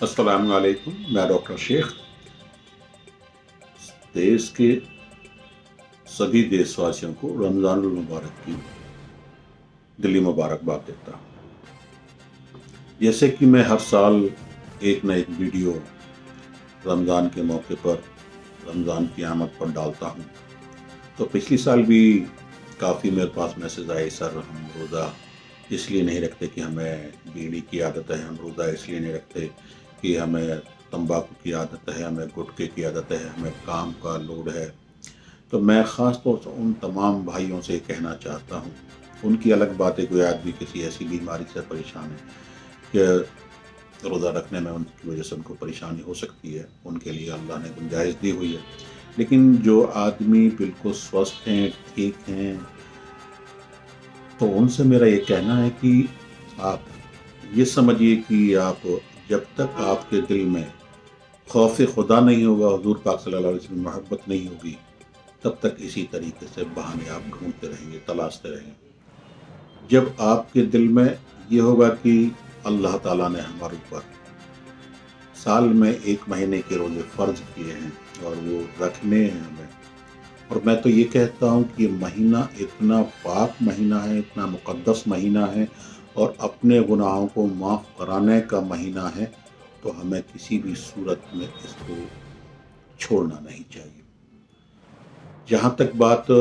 अस्सलाम वालेकुम। मैं डॉक्टर शेख देश के सभी देशवासियों को रमज़ान मुबारक की दिली मुबारकबाद देता हूँ। जैसे कि मैं हर साल एक न एक वीडियो रमज़ान के मौके पर रमज़ान की आमद पर डालता हूँ, तो पिछली साल भी काफ़ी मेरे पास मैसेज आए, सर हम रोज़ा इसलिए नहीं रखते कि हमें बीड़ी की आदत है, हम रोज़ा इसलिए नहीं रखते कि हमें तंबाकू की आदत है, हमें गुटखे की आदत है, हमें काम का लोड है। तो मैं ख़ास तौर से उन तमाम भाइयों से कहना चाहता हूँ, उनकी अलग बात है, कोई आदमी किसी ऐसी बीमारी से परेशान है कि रोज़ा रखने में उनकी वजह से उनको परेशानी हो सकती है, उनके लिए अल्लाह ने गुंजाइश दी हुई है। लेकिन जो आदमी बिल्कुल स्वस्थ हैं, ठीक हैं, तो उनसे मेरा ये कहना है कि आप ये समझिए कि आप जब तक आपके दिल में खौफ खुदा नहीं होगा, हुजूर पाक सल्लल्लाहु अलैहि वसल्लम मोहब्बत नहीं होगी, तब तक इसी तरीके से बहाने आप ढूंढते रहेंगे, तलाशते रहेंगे। जब आपके दिल में ये होगा कि अल्लाह ताला ने हमारे ऊपर साल में 1 महीने के रोजे फ़र्ज किए हैं और वो रखने हैं हमें, और मैं तो ये कहता हूँ कि ये महीना इतना पाक महीना है, इतना मुक़द्दस महीना है और अपने गुनाहों को माफ़ कराने का महीना है, तो हमें किसी भी सूरत में इसको छोड़ना नहीं चाहिए। जहाँ तक बात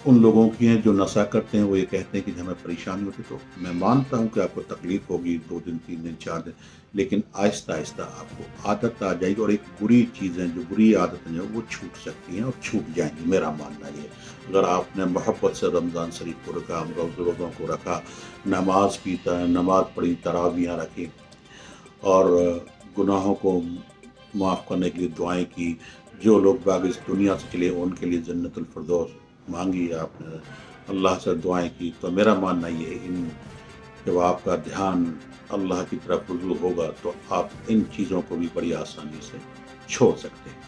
उन लोगों की है जो नशा करते हैं, वो ये कहते हैं कि हमें परेशानी होती है, तो मैं मानता हूँ कि आपको तकलीफ़ होगी 2 दिन, 3 दिन, 4 दिन, लेकिन आहिस्ता-आहिस्ता आपको आदत आ जाएगी और एक बुरी चीज़ें, जो बुरी आदतें हैं, वो छूट सकती हैं और छूट जाएँगी, मेरा मानना ये है। अगर आपने मोहब्बत से रमज़ान शरीफ को रखा, रोज़ों को रखा, नमाज़ की नमाज़ पढ़ी, तरावियाँ रखी और गुनाहों को माफ़ करने के लिए दुआएँ की, जो लोग बाग इस दुनिया से चले उनके लिए जन्नतुल फिरदौस मांगी आपने, अल्लाह से दुआएं की, तो मेरा मानना ये है इन जब आपका ध्यान अल्लाह की तरफ रुजू होगा तो आप इन चीज़ों को भी बड़ी आसानी से छोड़ सकते हैं।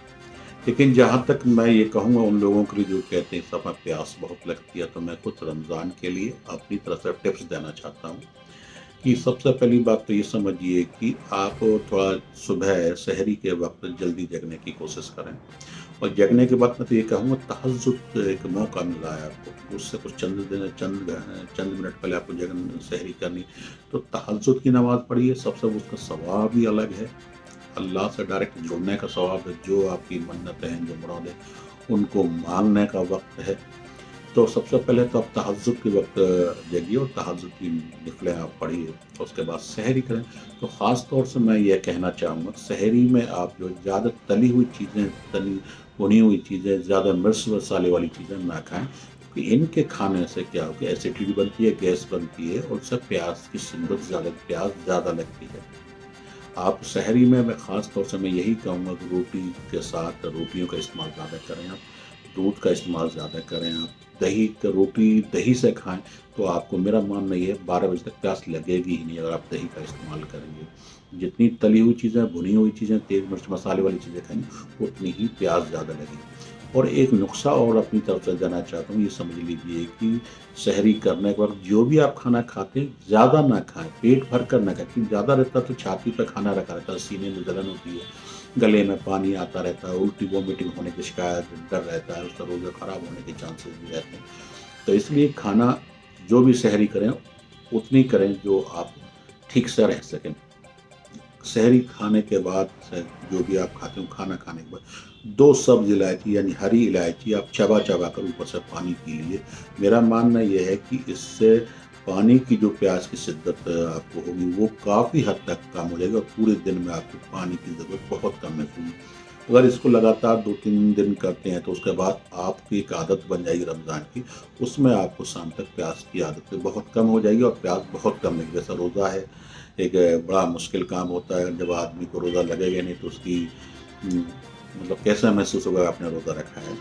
लेकिन जहाँ तक मैं ये कहूँगा उन लोगों के लिए जो कहते हैं समय प्यास बहुत लगती है, तो मैं खुद रमज़ान के लिए अपनी तरफ से टिप्स देना चाहता हूँ कि सबसे पहली बात तो ये समझिए कि आप थोड़ा सुबह सहरी के वक्त जल्दी जगने की कोशिश करें, और जगने के बाद मैं तो ये कहूँगा तहज्जुद एक मौका मिल रहा है आपको, उससे कुछ चंद मिनट पहले आपको सहरी करनी, तो तहज्जुद की नमाज़ पढ़िए, सबसे उसका सवाब ही अलग है, अल्लाह से डायरेक्ट जुड़ने का सवाब है, जो आपकी मन्नतें हैं, जो मुरादें, उनको मांगने का वक्त है। तो सबसे पहले तो आप तहज्जुद के वक्त जगिए और तहज्जुद की नफ़िलें आप पढ़िए, तो उसके बाद सहरी करें। तो ख़ास तौर से मैं ये कहना चाहूँगा, सहरी में आप जो ज़्यादा तली हुई चीज़ें, भुनी हुई चीज़ें, ज़्यादा मिर्च मसाले वाली चीज़ें ना खाएँ, क्योंकि इनके खाने से क्या होगा, एसिडिटी बनती है, गैस बनती है और उससे प्यास की शिद्दत प्यास ज़्यादा लगती है। आप सहरी में मैं ख़ास तौर से मैं यही कहूँगा कि रोटी के साथ रोटियों का इस्तेमाल ज़्यादा करें आप, दूध का इस्तेमाल ज़्यादा करें आप, दही का रोटी दही से खाएँ, तो आपको मेरा मानना ये है 12 बजे तक प्यास लगेगी ही नहीं अगर आप दही का इस्तेमाल करेंगे। जितनी तली हुई चीज़ें, भुनी हुई चीज़ें, तेज़ मिर्च मसाले वाली चीज़ें खाएँगे, उतनी ही प्यास ज़्यादा लगेगी। और एक नुस्ख़ा और अपनी तरफ से देना चाहता हूँ, ये समझ लीजिए कि सहरी करने के वक़्त जो भी आप खाना खाते हैं, ज़्यादा ना खाएँ, पेट भर कर ना खाएँ, क्योंकि ज़्यादा रहता है तो छाती पे खाना रखा रहता है, सीने में जलन होती है, गले में पानी आता रहता है, उल्टी वोमिटिंग होने की शिकायत, डर रहता है, उसका रोज़ा ख़राब होने के चांसेस भी रहते हैं। तो इसलिए खाना जो भी सहरी करें, उतनी करें जो आप ठीक से रह सकें। सहरी खाने के बाद जो भी आप खाते हो, खाना खाने के बाद 2 सब्ज़ इलायची यानी हरी इलायची आप चबा-चबा कर ऊपर से पानी पी लीजिए। मेरा मानना ये है कि इससे पानी की जो प्यास की शिद्दत आपको होगी, वो काफ़ी हद तक कम हो जाएगी और पूरे दिन में आपको पानी की ज़रूरत बहुत कम महसूस होगी। अगर इसको लगातार 2-3 दिन करते हैं, तो उसके बाद आपकी एक आदत बन जाएगी रमज़ान की, उसमें आपको शाम तक प्यास की आदत बहुत कम हो जाएगी और प्यास बहुत कम लगेगी। जैसा रोज़ा है, एक बड़ा मुश्किल काम होता है, जब आदमी को रोज़ा लगेगा नहीं तो उसकी मतलब कैसा महसूस होगा आपने रोज़ा रखा है।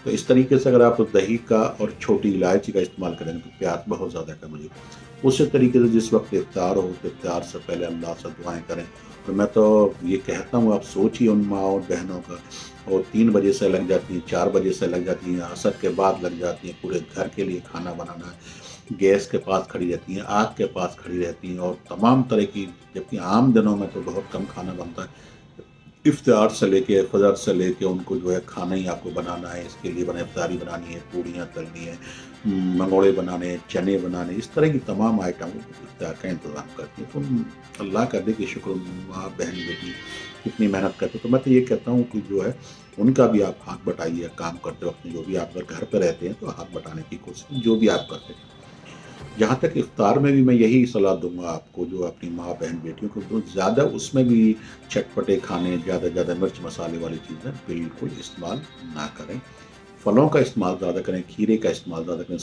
तो इस तरीके से अगर आप दही का और छोटी इलायची का इस्तेमाल करेंगे तो प्यास बहुत ज़्यादा कम हो जाएगी। उसी तरीके से जिस वक़्त इफ्तार हो, तो इफ्तार से पहले अल्लाह से दुआएँ करें। और मैं तो ये कहता हूँ, आप सोचिए उन माँ और बहनों का, और 3 बजे से लग जाती हैं, 4 बजे से लग जाती हैं, असर के बाद लग जाती हैं, पूरे घर के लिए खाना बनाना है। गैस के पास खड़ी रहती हैं, आग के पास खड़ी रहती हैं और तमाम तरह की, जबकि आम दिनों में तो बहुत कम खाना बनता है। इफ्तार से लेके फजर से लेके उनको जो है खाना ही आपको बनाना है, इसके लिए बना इफ्तारी बनानी है, पूड़ियाँ तलनी है, मंगोड़े बनाने हैं, चने बनाने, इस तरह की तमाम आइटम इफ्तार का इंतज़ाम करती हैं। तो अल्लाह का दे कि शुक्र, माँ बहन बेटी कितनी मेहनत करते हैं। तो मैं तो ये कहता हूँ कि जो है उनका भी आप हाथ बटाइए काम करते वक्त, जो भी आप अगर घर पर रहते हैं तो हाथ बटाने की कोशिश जो भी आप करते हैं। जहाँ तक इफ्तार में भी मैं यही सलाह दूंगा आपको, जो अपनी माँ बहन बेटियों को, तो ज़्यादा उसमें भी चटपटे खाने, ज़्यादा मिर्च मसाले वाली चीज़ें बिल्कुल इस्तेमाल ना करें। फलों का इस्तेमाल ज़्यादा करें, खीरे का इस्तेमाल ज़्यादा करें,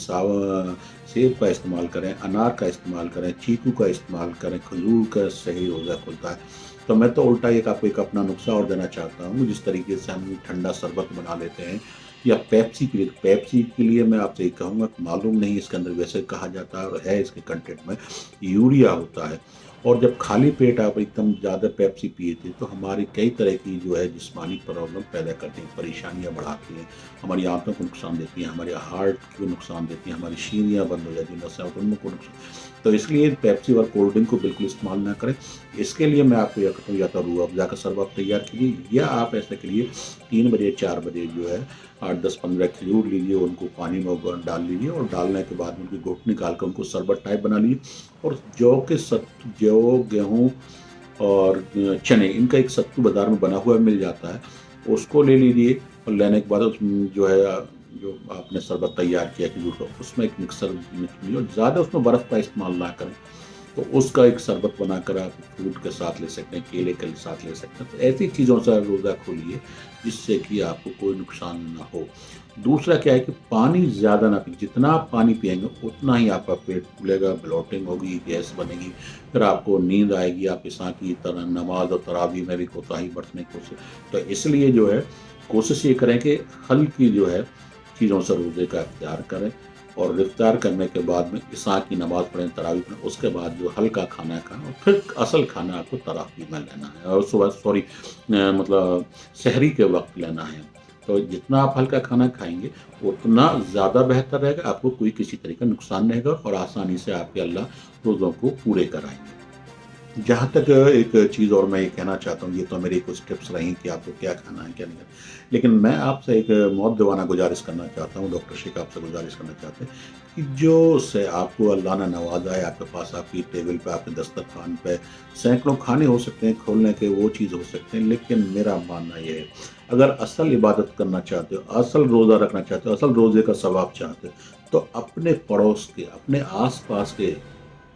सेब का इस्तेमाल करें, अनार का इस्तेमाल करें, चीकू का इस्तेमाल करें, खजूर का सही रोज़ा खुलता है। तो मैं तो उल्टा एक आपको एक अपना नुस्खा और देना चाहता हूँ, जिस तरीके से हम ठंडा शरबत बना लेते हैं या पेप्सी के लिए, पेप्सी के लिए मैं आपसे ये कहूँगा कि मालूम नहीं इसके अंदर वैसे कहा जाता है और है इसके कंटेंट में यूरिया होता है। और जब खाली पेट आप एकदम ज़्यादा पेप्सी पिए थे तो हमारी कई तरह की जो है जिस्मानी प्रॉब्लम पैदा करती हैं, परेशानियाँ बढ़ाती हैं, हमारी आंतों को नुकसान देती हैं, हमारे हार्ट को नुकसान देती हैं, हमारी शीरियाँ बंद हो जाती हैं, नसें उनको नुकसान। तो इसलिए पेप्सी और कोल्ड ड्रिंक को बिल्कुल इस्तेमाल ना करें। इसके लिए मैं आपको यह कहता हूँ, या तो रूह अफ़ज़ा का शरबत तैयार कीजिए, या आप ऐसा करिए 3 बजे 4 बजे जो है 8 10 15 खजूर लीजिए, उनको पानी में डाल लीजिए और डालने के बाद उनकी घुट निकाल कर उनको शरबत टाइप बना लीजिए। और जौ, गेहूँ और चने, इनका एक सत्तू बाज़ार में बना हुआ मिल जाता है, उसको ले लीजिए और लेने के बाद उसमें जो है जो आपने शरबत तैयार किया खजूर का, उसमें एक मिक्सर लीजिए और ज़्यादा उसमें बर्फ़ का इस्तेमाल ना करें। तो उसका एक शरबत बनाकर आप फ्रूट के साथ ले सकते हैं, केले के साथ ले सकते हैं। तो ऐसी चीज़ों से रोज़ा खोलिए जिससे कि आपको कोई नुकसान ना हो। दूसरा क्या है कि पानी ज़्यादा ना पिएं, जितना आप पानी पिएंगे उतना ही आपका पेट फूलेगा, ब्लोटिंग होगी, गैस बनेगी, फिर आपको नींद आएगी, आप इसा की तरह नमाज और तरावी में भी कोताही बरतने की कोशिश। तो इसलिए जो है कोशिश ये करें कि हल्की जो है चीज़ों से रोज़े का इख्तियार करें और इफ्तार करने के बाद में इशा की नमाज़ पढ़ें, तरावी पढ़ें, उसके बाद जो हल्का खाना खाएँ और फिर असल खाना आपको तरावी में लेना है और मतलब सहरी के वक्त लेना है। तो जितना आप हल्का खाना खाएँगे उतना ज़्यादा बेहतर रहेगा, आपको कोई किसी तरह का नुकसान नहीं होगा और आसानी से आपके अल्लाह रोज़ों को पूरे कराएँगे। जहाँ तक एक चीज़ और मैं ये कहना चाहता हूँ, ये तो मेरी कुछ टिप्स रहीं कि आपको क्या खाना है, क्या नहीं खाना। लेकिन मैं आपसे एक मुअद्दबाना गुज़ारिश करना चाहता हूँ, डॉक्टर शेख आपसे गुज़ारिश करना चाहते हैं कि जो से आपको अल्लाह ने नवाज़ा है, आपके पास आपकी टेबल पे, आपके दस्तरख़्वान पे सैकड़ों खाने हो सकते हैं, खोलने के वो चीज़ हो सकते हैं, लेकिन मेरा मानना ये है, अगर असल इबादत करना चाहते हो, असल रोज़ा रखना चाहते हो, असल रोज़े का सवाब चाहते हो, तो अपने पड़ोस के, अपने आस-पास के,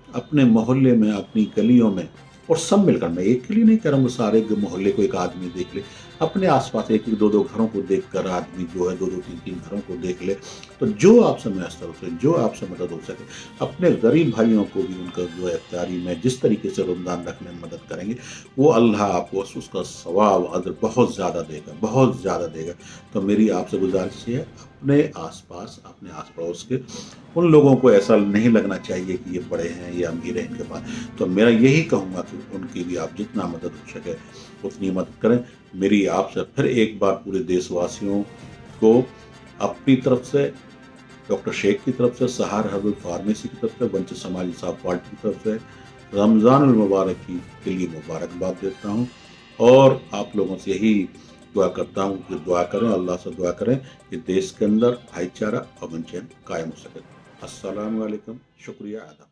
अपने मोहल्ले में, अपनी गलियों में और सब मिलकर, मैं एक के लिए नहीं कह रहा हूँ सारे मोहल्ले को एक आदमी देख ले, अपने आसपास एक एक दो दो घरों को देखकर आदमी जो है दो दो तीन तीन घरों को देख ले, तो जो आपसे मैसर हो सके, जो आपसे मदद हो सके, अपने गरीब भाइयों को भी उनका जो है इफ्तारी में जिस तरीके से रमज़ान रखने में मदद करेंगे, वो अल्लाह आपको उसका सवाब अजर बहुत ज़्यादा देगा, बहुत ज़्यादा देगा। तो मेरी आपसे गुजारिश है, अपने आसपास, अपने आस पड़ोस के उन लोगों को ऐसा नहीं लगना चाहिए कि ये बड़े हैं, ये अमीर हैं, इनके पास, तो मेरा यही कहूँगा कि उनकी भी आप जितना मदद हो सके उतनी मदद करें। मेरी आपसे फिर एक बार पूरे देशवासियों को अपनी तरफ से, डॉक्टर शेख की तरफ से, सहार हर्बल फार्मेसी की तरफ से, वंचित समाज इंसाफ पार्टी की तरफ से रमज़ानुल मुबारक के लिए मुबारकबाद देता हूँ और आप लोगों से यही दुआ करता हूँ कि दुआ करें, अल्लाह से दुआ करें कि देश के अंदर भाईचारा, अमन चैन कायम हो सके। अस्सलाम वालेकुम, शुक्रिया, आदाब।